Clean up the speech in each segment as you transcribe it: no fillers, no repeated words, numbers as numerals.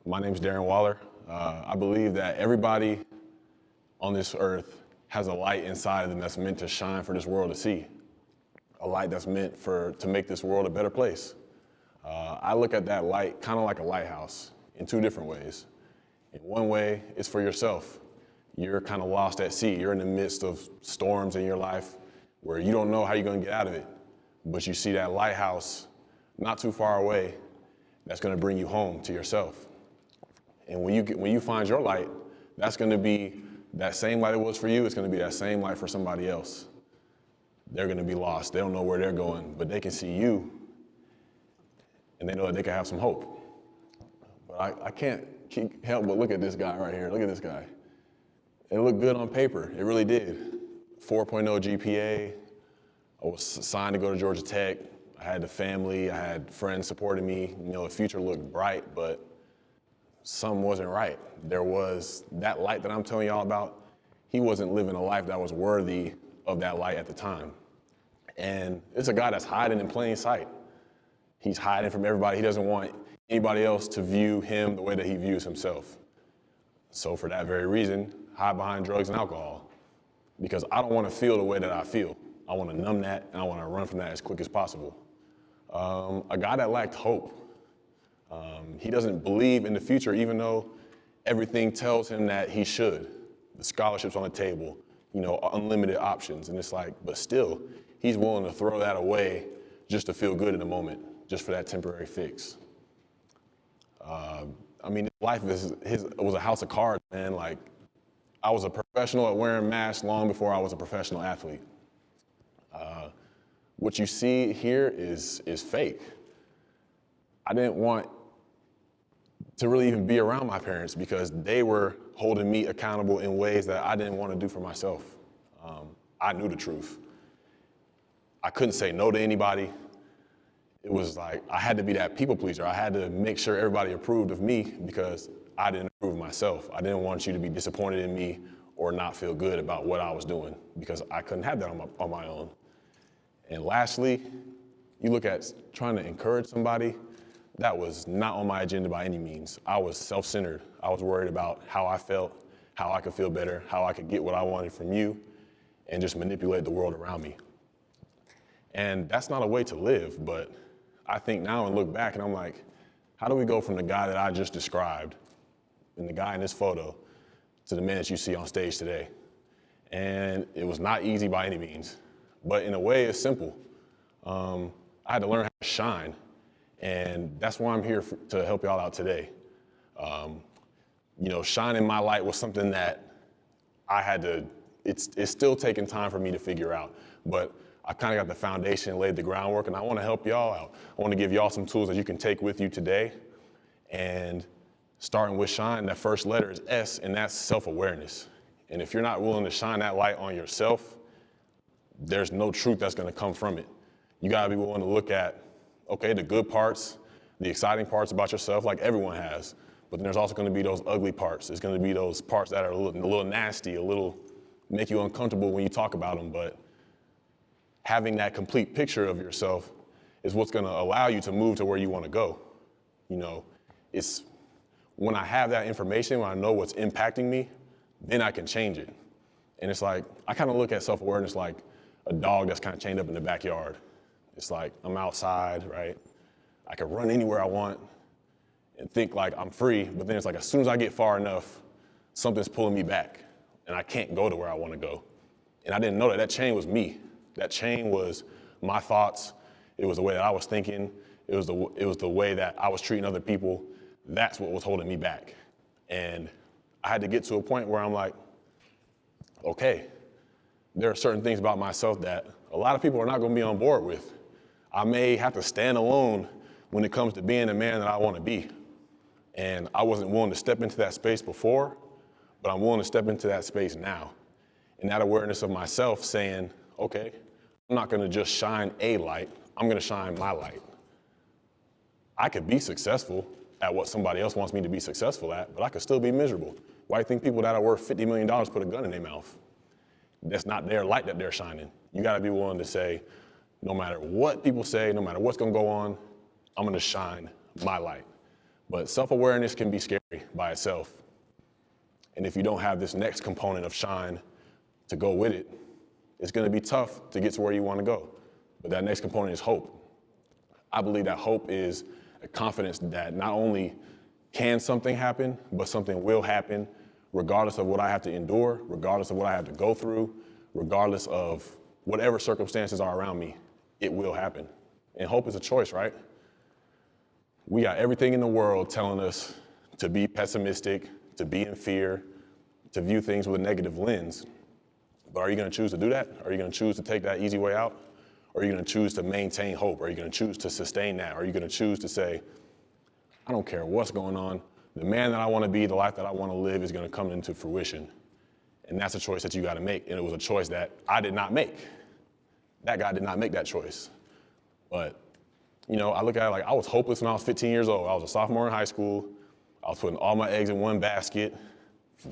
My name's Darren Waller. I believe that everybody on this earth has a light inside of them that's meant to shine for this world to see. A light that's meant to make this world a better place. I look at that light kind of like a lighthouse in two different ways. In one way, it's for yourself. You're kind of lost at sea. You're in the midst of storms in your life where you don't know how you're going to get out of it. But you see that lighthouse not too far away that's going to bring you home to yourself. And when you find your light, that's going to be that same light it was for you. It's going to be that same light for somebody else. They're going to be lost. They don't know where they're going, but they can see you, and they know that they can have some hope. But I can't help but look at this guy right here. Look at this guy. It looked good on paper. It really did. 4.0 GPA. I was signed to go to Georgia Tech. I had the family. I had friends supporting me. You know, the future looked bright, but something wasn't right. There was that light that I'm telling y'all about. He wasn't living a life that was worthy of that light at the time. And it's a guy that's hiding in plain sight. He's hiding from everybody. He doesn't want anybody else to view him the way that he views himself. So for that very reason, hide behind drugs and alcohol, because I don't want to feel the way that I feel. I want to numb that, and I want to run from that as quick as possible. A guy that lacked hope. He doesn't believe in the future, even though everything tells him that he should. The scholarships on the table, you know, unlimited options. And it's like, but still, he's willing to throw that away just to feel good in the moment, just for that temporary fix. I mean, life was a house of cards, man. Like, I was a professional at wearing masks long before I was a professional athlete. What you see here is fake. I didn't want to really even be around my parents because they were holding me accountable in ways that I didn't want to do for myself. I knew the truth. I couldn't say no to anybody. It was like I had to be that people pleaser. I had to make sure everybody approved of me because I didn't approve of myself. I didn't want you to be disappointed in me or not feel good about what I was doing because I couldn't have that on my own. And lastly, you look at trying to encourage somebody. That was not on my agenda by any means. I was self-centered. I was worried about how I felt, how I could feel better, how I could get what I wanted from you, and just manipulate the world around me. And that's not a way to live, but I think now and look back and I'm like, how do we go from the guy that I just described and the guy in this photo to the man that you see on stage today? And it was not easy by any means, but in a way it's simple. I had to learn how to shine. And that's why I'm here to help y'all out today. You know, shining my light was something that I had to, it's still taking time for me to figure out, but I kind of got the foundation, laid the groundwork, and I want to help y'all out. I want to give y'all some tools that you can take with you today. And starting with shine, that first letter is S, and that's self-awareness. And if you're not willing to shine that light on yourself, there's no truth that's going to come from it. You got to be willing to look at, okay, the good parts, the exciting parts about yourself, like everyone has. But then there's also going to be those ugly parts. There's going to be those parts that are a little nasty, a little make you uncomfortable when you talk about them. But having that complete picture of yourself is what's going to allow you to move to where you want to go. You know, it's when I have that information, when I know what's impacting me, then I can change it. And it's like, I kind of look at self-awareness like a dog that's kind of chained up in the backyard. It's like I'm outside, right? I can run anywhere I want and think like I'm free, but then it's like as soon as I get far enough, something's pulling me back and I can't go to where I want to go. And I didn't know that chain was me. That chain was my thoughts. It was the way that I was thinking. It was the way that I was treating other people. That's what was holding me back. And I had to get to a point where I'm like, okay, there are certain things about myself that a lot of people are not going to be on board with. I may have to stand alone when it comes to being the man that I want to be. And I wasn't willing to step into that space before, but I'm willing to step into that space now. And that awareness of myself saying, okay, I'm not going to just shine a light, I'm going to shine my light. I could be successful at what somebody else wants me to be successful at, but I could still be miserable. Why do you think people that are worth $50 million put a gun in their mouth? That's not their light that they're shining. You got to be willing to say, no matter what people say, no matter what's going to go on, I'm going to shine my light. But self-awareness can be scary by itself. And if you don't have this next component of shine to go with it, it's gonna be tough to get to where you wanna go. But that next component is hope. I believe that hope is a confidence that not only can something happen, but something will happen regardless of what I have to endure, regardless of what I have to go through, regardless of whatever circumstances are around me, it will happen. And hope is a choice, right? We got everything in the world telling us to be pessimistic, to be in fear, to view things with a negative lens. But are you gonna choose to do that? Are you gonna choose to take that easy way out? Or are you gonna choose to maintain hope? Are you gonna choose to sustain that? Are you gonna choose to say, I don't care what's going on, the man that I wanna be, the life that I wanna live is gonna come into fruition. And that's a choice that you gotta make. And it was a choice that I did not make. That guy did not make that choice. But, you know, I look at it like I was hopeless when I was 15 years old. I was a sophomore in high school. I was putting all my eggs in one basket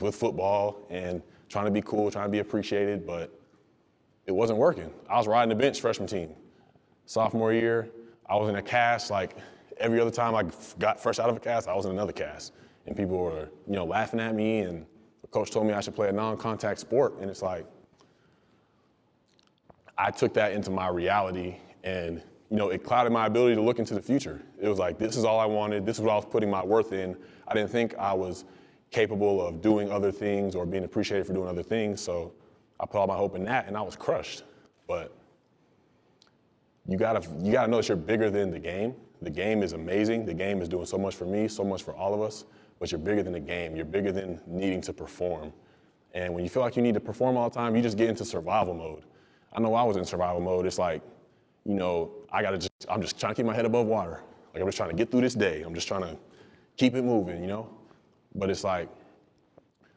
with football and trying to be cool, trying to be appreciated, but it wasn't working. I was riding the bench freshman team. Sophomore year, I was in a cast like every other time I got fresh out of a cast, I was in another cast. And people were, you know, laughing at me, and the coach told me I should play a non-contact sport. And it's like, I took that into my reality, and, you know, it clouded my ability to look into the future. It was like, this is all I wanted. This is what I was putting my worth in. I didn't think I was capable of doing other things or being appreciated for doing other things. So I put all my hope in that, and I was crushed. But you gotta know that you're bigger than the game. The game is amazing. The game is doing so much for me, so much for all of us, but you're bigger than the game. You're bigger than needing to perform. And when you feel like you need to perform all the time, you just get into survival mode. I know I was in survival mode. It's like, you know, I'm just trying to keep my head above water. Like, I'm just trying to get through this day. I'm just trying to keep it moving, you know? But it's like,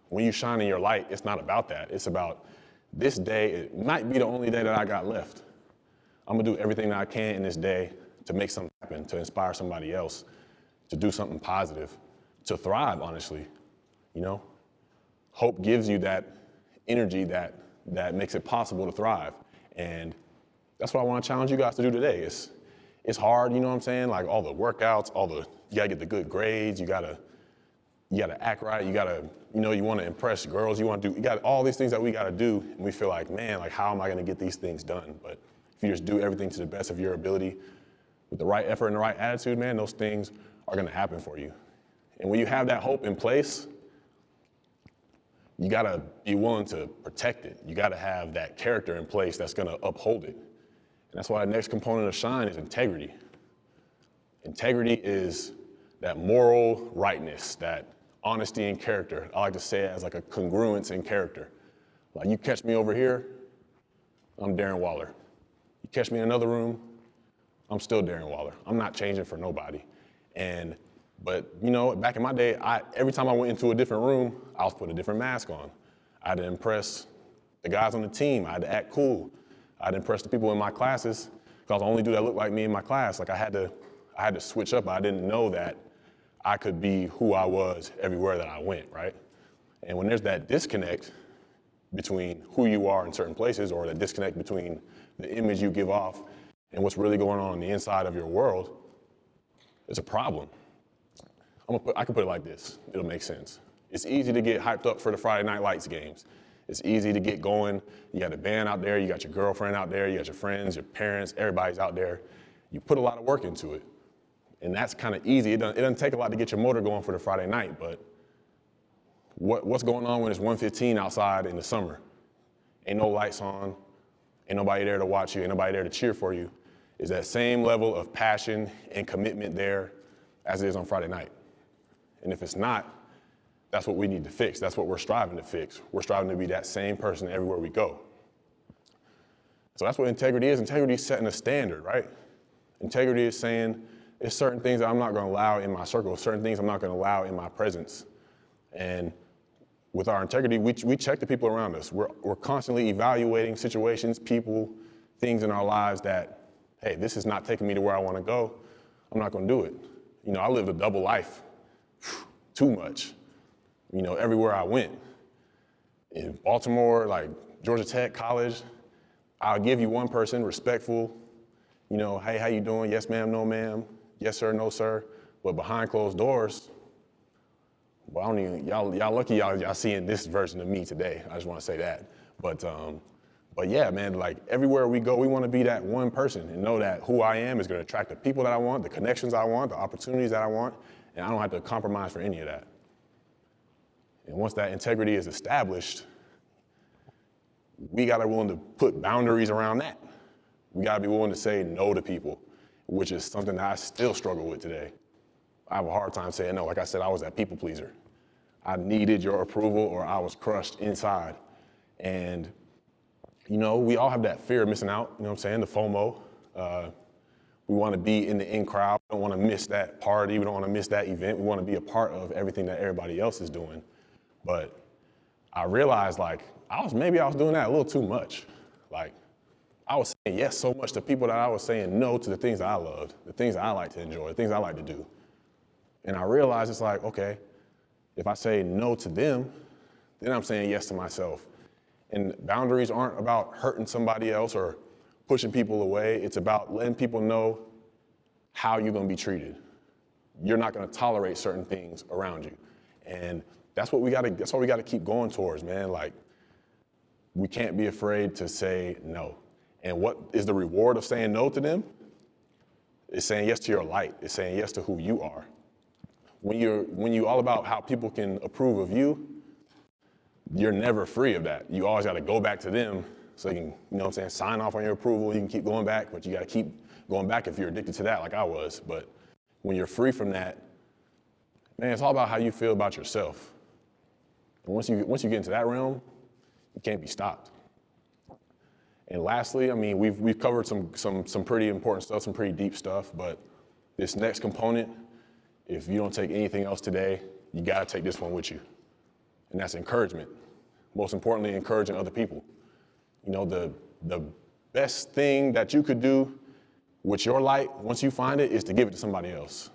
when you shine in your light, it's not about that. It's about this day, it might be the only day that I got left. I'm gonna do everything that I can in this day to make something happen, to inspire somebody else, to do something positive, to thrive, honestly, you know? Hope gives you that energy that makes it possible to thrive. And that's what I wanna challenge you guys to do today. It's hard, you know what I'm saying? Like all the workouts, you gotta get the good grades, you gotta act right, you wanna impress girls, you got all these things that we gotta do, and we feel like, man, like how am I gonna get these things done? But if you just do everything to the best of your ability, with the right effort and the right attitude, man, those things are gonna happen for you. And when you have that hope in place, you gotta be willing to protect it. You gotta have that character in place that's gonna uphold it. And that's why the next component of shine is integrity. Integrity is that moral rightness, that honesty in character. I like to say it as like a congruence in character. Like, you catch me over here, I'm Darren Waller. You catch me in another room, I'm still Darren Waller. I'm not changing for nobody. But you know, back in my day, every time I went into a different room, I was putting a different mask on. I had to impress the guys on the team. I had to act cool. I had to impress the people in my classes, because I was the only dude that looked like me in my class. Like, I had to switch up. I didn't know that I could be who I was everywhere that I went, right? And when there's that disconnect between who you are in certain places, or the disconnect between the image you give off and what's really going on the inside of your world, it's a problem. I can put it like this, it'll make sense. It's easy to get hyped up for the Friday Night Lights games. It's easy to get going. You got a band out there, you got your girlfriend out there, you got your friends, your parents, everybody's out there. You put a lot of work into it. And that's kind of easy. It doesn't take a lot to get your motor going for the Friday night, but what's going on when it's 1:15 outside in the summer? Ain't no lights on, ain't nobody there to watch you, ain't nobody there to cheer for you. Is that same level of passion and commitment there as it is on Friday night? And if it's not, that's what we need to fix. That's what we're striving to fix. We're striving to be that same person everywhere we go. So that's what integrity is. Integrity is setting a standard, right? Integrity is saying, there's certain things that I'm not going to allow in my circle, certain things I'm not going to allow in my presence. And with our integrity, we check the people around us. We're constantly evaluating situations, people, things in our lives that, hey, this is not taking me to where I want to go. I'm not going to do it. You know, I lived a double life, too much. You know, everywhere I went. In Baltimore, like Georgia Tech, college, I'll give you one person, respectful, you know, hey, how you doing? Yes, ma'am, no, ma'am. Yes, sir, no, sir. But behind closed doors, well, I don't even, y'all lucky y'all seeing this version of me today. I just want to say that. But yeah, man, like everywhere we go, we want to be that one person and know that who I am is going to attract the people that I want, the connections I want, the opportunities that I want, and I don't have to compromise for any of that. And once that integrity is established, we got to be willing to put boundaries around that. We got to be willing to say no to people, which is something that I still struggle with today. I have a hard time saying no. Like I said, I was that people pleaser. I needed your approval or I was crushed inside. And, you know, we all have that fear of missing out, you know what I'm saying, the FOMO. We want to be in the in crowd. We don't want to miss that party. We don't want to miss that event. We want to be a part of everything that everybody else is doing. But I realized, like, maybe I was doing that a little too much. Like, I was saying yes so much to people that I was saying no to the things that I loved, the things that I like to enjoy, the things I like to do. And I realized it's like, okay, if I say no to them, then I'm saying yes to myself. And boundaries aren't about hurting somebody else or pushing people away. It's about letting people know how you're going to be treated. You're not going to tolerate certain things around you. And that's what we got to keep going towards, man. Like, we can't be afraid to say no. And what is the reward of saying no to them? It's saying yes to your light. It's saying yes to who you are. When you're all about how people can approve of you, you're never free of that. You always got to go back to them so you can, you know what I'm saying, sign off on your approval. You can keep going back, but you got to keep going back if you're addicted to that like I was. But when you're free from that, man, it's all about how you feel about yourself. And once you get into that realm, you can't be stopped. And lastly, I mean, we've covered some pretty important stuff, some pretty deep stuff, but this next component, if you don't take anything else today, you gotta take this one with you. And that's encouragement. Most importantly, encouraging other people. You know, the best thing that you could do with your light, once you find it, is to give it to somebody else.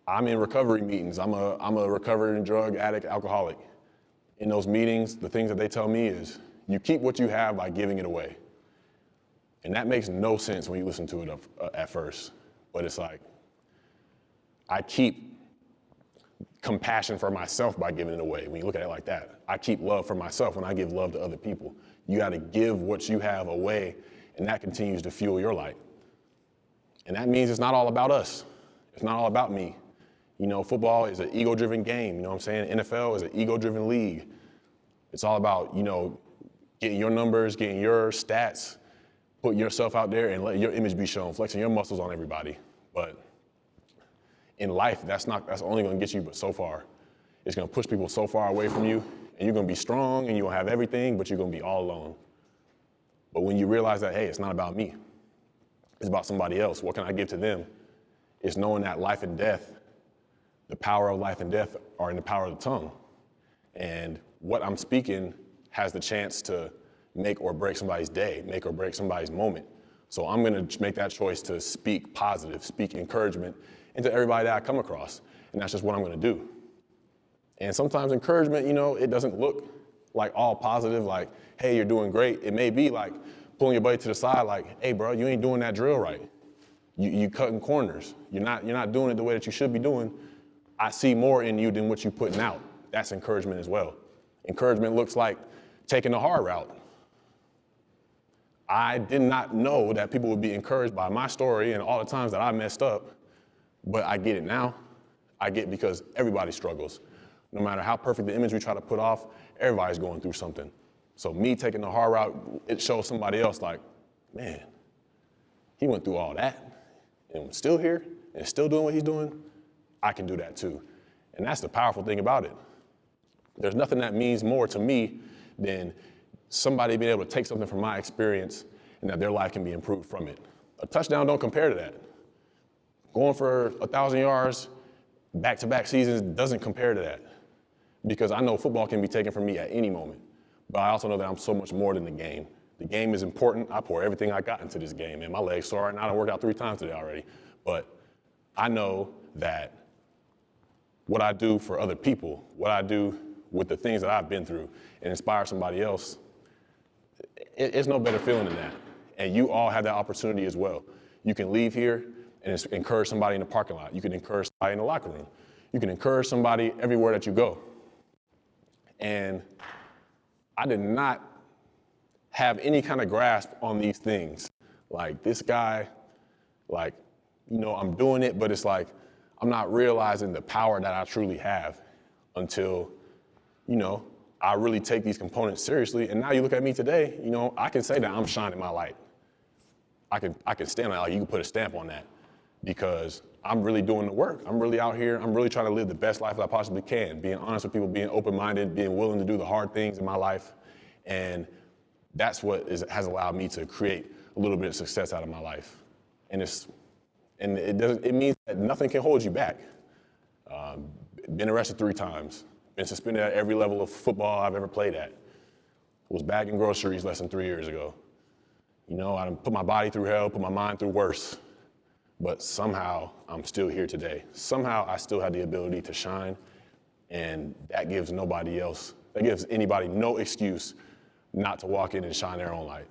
I'm in recovery meetings. I'm a recovering drug addict, alcoholic. In those meetings, the things that they tell me is, you keep what you have by giving it away. And that makes no sense when you listen to it at first. But it's like, I keep compassion for myself by giving it away. When you look at it like that, I keep love for myself when I give love to other people. You got to give what you have away, and that continues to fuel your light. And that means it's not all about us. It's not all about me. You know, football is an ego-driven game. You know what I'm saying? NFL is an ego-driven league. It's all about, you know, getting your numbers, getting your stats, putting yourself out there and letting your image be shown, flexing your muscles on everybody. But in life, that's only gonna get you but so far. It's gonna push people so far away from you, and you're gonna be strong and you're gonna have everything, but you're gonna be all alone. But when you realize that, hey, it's not about me, it's about somebody else, what can I give to them? It's knowing that life and death, the power of life and death are in the power of the tongue. And what I'm speaking has the chance to make or break somebody's day, make or break somebody's moment. So I'm gonna make that choice to speak positive, speak encouragement into everybody that I come across. And that's just what I'm gonna do. And sometimes encouragement, you know, it doesn't look like all positive, like, hey, you're doing great. It may be like pulling your buddy to the side, like, hey, bro, you ain't doing that drill right. You cutting corners. You're not doing it the way that you should be doing. I see more in you than what you're putting out. That's encouragement as well. Encouragement looks like taking the hard route. I did not know that people would be encouraged by my story and all the times that I messed up, but I get it now. I get it because everybody struggles. No matter how perfect the image we try to put off, everybody's going through something. So me taking the hard route, it shows somebody else like, man, he went through all that and still here and still doing what he's doing. I can do that too. And that's the powerful thing about it. There's nothing that means more to me than somebody being able to take something from my experience and that their life can be improved from it. A touchdown don't compare to that. Going for 1,000 yards, back-to-back seasons doesn't compare to that. Because I know football can be taken from me at any moment. But I also know that I'm so much more than the game. The game is important. I pour everything I got into this game. And my leg's sore right now. I worked out 3 times today already. But I know that what I do for other people, what I do with the things that I've been through and inspire somebody else, it's no better feeling than that. And you all have that opportunity as well. You can leave here and it's encourage somebody in the parking lot. You can encourage somebody in the locker room. You can encourage somebody everywhere that you go. And I did not have any kind of grasp on these things. Like this guy, like, you know, I'm doing it, but it's like, I'm not realizing the power that I truly have until, you know, I really take these components seriously. And now you look at me today, you know, I can say that I'm shining my light. I can stand on it, like you can put a stamp on that because I'm really doing the work. I'm really out here. I'm really trying to live the best life that I possibly can, being honest with people, being open-minded, being willing to do the hard things in my life. And that's what has allowed me to create a little bit of success out of my life. And it means that nothing can hold you back. Been arrested 3 times, been suspended at every level of football I've ever played at. Was bagging groceries less than 3 years ago. You know, I put my body through hell, put my mind through worse. But somehow I'm still here today. Somehow I still have the ability to shine, and that gives anybody no excuse not to walk in and shine their own light.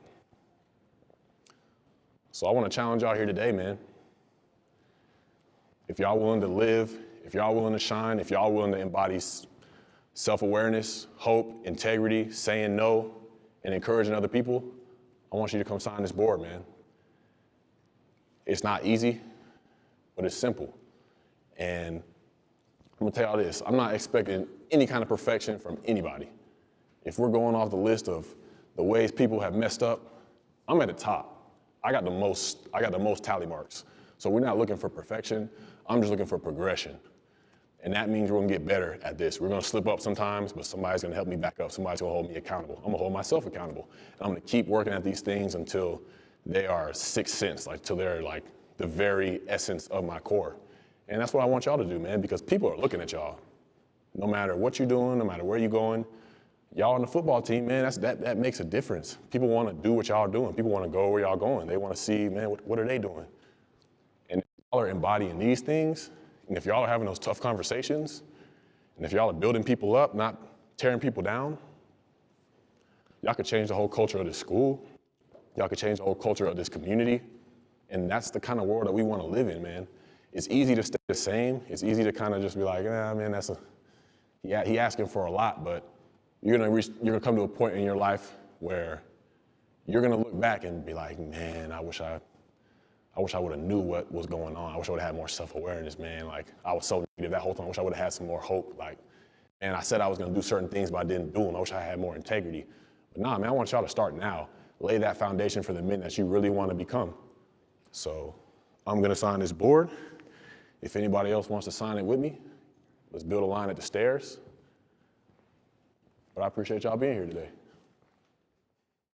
So I want to challenge y'all here today, man. If y'all willing to live, if y'all willing to shine, if y'all willing to embody self-awareness, hope, integrity, saying no, and encouraging other people, I want you to come sign this board, man. It's not easy, but it's simple. And I'm gonna tell y'all this, I'm not expecting any kind of perfection from anybody. If we're going off the list of the ways people have messed up, I'm at the top. I got the most tally marks. So we're not looking for perfection, I'm just looking for progression. And that means we're gonna get better at this. We're gonna slip up sometimes, but somebody's gonna help me back up. Somebody's gonna hold me accountable. I'm gonna hold myself accountable. And I'm gonna keep working at these things until they are sixth sense, like till they're like the very essence of my core. And that's what I want y'all to do, man, because people are looking at y'all. No matter what you're doing, no matter where you're going, y'all on the football team, man, that makes a difference. People wanna do what y'all are doing. People wanna go where y'all going. They wanna see, man, what are they doing? And if y'all are embodying these things, and if y'all are having those tough conversations, and if y'all are building people up, not tearing people down, y'all could change the whole culture of this school. Y'all could change the whole culture of this community. And that's the kind of world that we want to live in, man. It's easy to stay the same. It's easy to kind of just be like, man, he asking for a lot, but you're gonna come to a point in your life where you're gonna look back and be like, man, I wish I would have knew what was going on. I wish I would have had more self-awareness, man. Like, I was so negative that whole time. I wish I would have had some more hope. Like, and I said I was gonna do certain things, but I didn't do them. I wish I had more integrity. But nah, man, I want y'all to start now. Lay that foundation for the men that you really want to become. So I'm gonna sign this board. If anybody else wants to sign it with me, let's build a line at the stairs. But I appreciate y'all being here today.